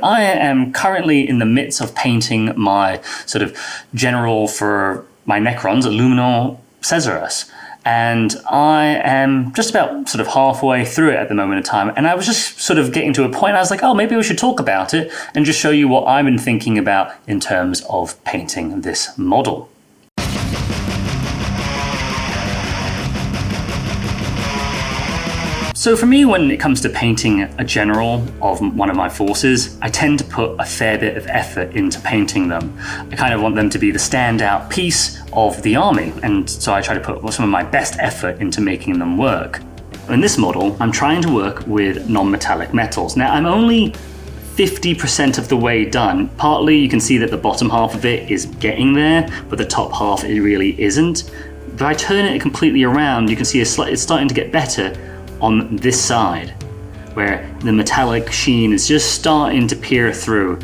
I am currently in the midst of painting my sort of general for my Necrons, Illuminor Szeras. And I am just about sort of halfway through it at the moment in time. And I was just sort of getting to a point, I was like, oh, maybe we should talk about it and just show you what I've been thinking about in terms of painting this model. So for me, when it comes to painting a general of one of my forces, I tend to put a fair bit of effort into painting them. I kind of want them to be the standout piece of the army, and so I try to put some of my best effort into making them work. In this model, I'm trying to work with non-metallic metals. Now, I'm only 50% of the way done. Partly you can see that the bottom half of it is getting there, but the top half it really isn't. If I turn it completely around, you can see it's starting to get better on this side, where the metallic sheen is just starting to peer through.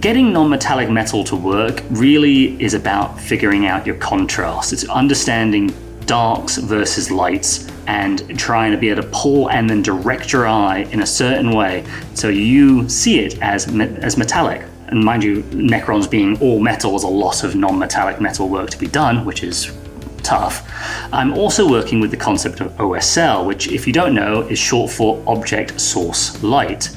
Getting non-metallic metal to work really is about figuring out your contrast. It's understanding darks versus lights and trying to be able to pull and then direct your eye in a certain way so you see it as metallic. And mind you, Necrons being all metal, is a lot of non-metallic metal work to be done, which is tough. I'm also working with the concept of OSL, which, if you don't know, is short for Object Source Light.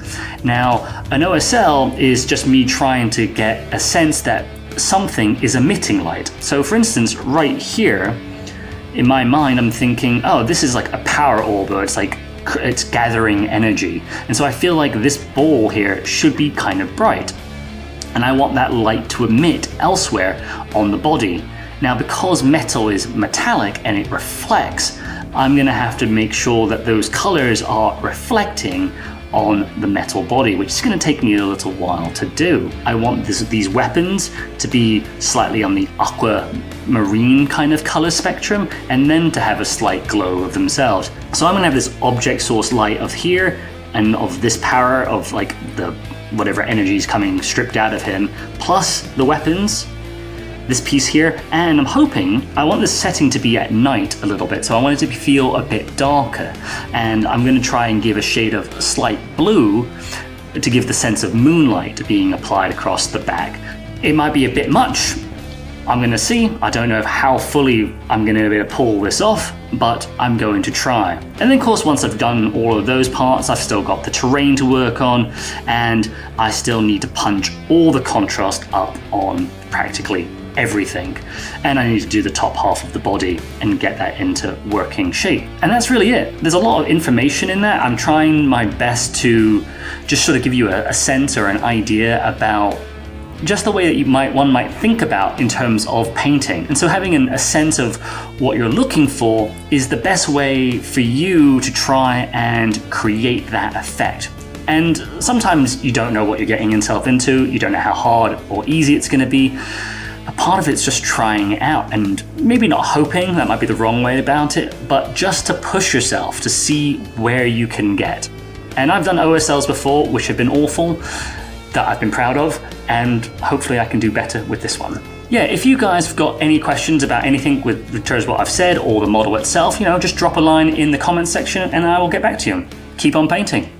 Now, an OSL is just me trying to get a sense that something is emitting light. So for instance, right here, in my mind, I'm thinking, oh, this is like a power orb, or it's gathering energy. And so I feel like this ball here should be kind of bright. And I want that light to emit elsewhere on the body. Now, because metal is metallic and it reflects, I'm going to have to make sure that those colors are reflecting on the metal body, which is going to take me a little while to do. I want these weapons to be slightly on the aquamarine kind of color spectrum, and then to have a slight glow of themselves. So I'm going to have this object source light of here, and of this power of like the whatever energy is coming stripped out of him, plus the weapons, this piece here, and I'm hoping, I want this setting to be at night a little bit, so I want it to feel a bit darker, and I'm going to try and give a shade of slight blue to give the sense of moonlight being applied across the back. It might be a bit much, I'm going to see. I don't know how fully I'm going to be able to pull this off, but I'm going to try. And then of course, once I've done all of those parts, I've still got the terrain to work on, and I still need to punch all the contrast up on practically everything, and I need to do the top half of the body and get that into working shape. And that's really it. There's a lot of information in that. I'm trying my best to just sort of give you a sense or an idea about just the way that one might think about in terms of painting. And so having a sense of what you're looking for is the best way for you to try and create that effect. And sometimes you don't know what you're getting yourself into, you don't know how hard or easy it's going to be. A part of it's just trying it out and maybe not hoping, that might be the wrong way about it, but just to push yourself to see where you can get. And I've done OSLs before, which have been awful, that I've been proud of, and hopefully I can do better with this one. Yeah, if you guys have got any questions about anything with terms of what I've said or the model itself, just drop a line in the comments section and I will get back to you. Keep on painting.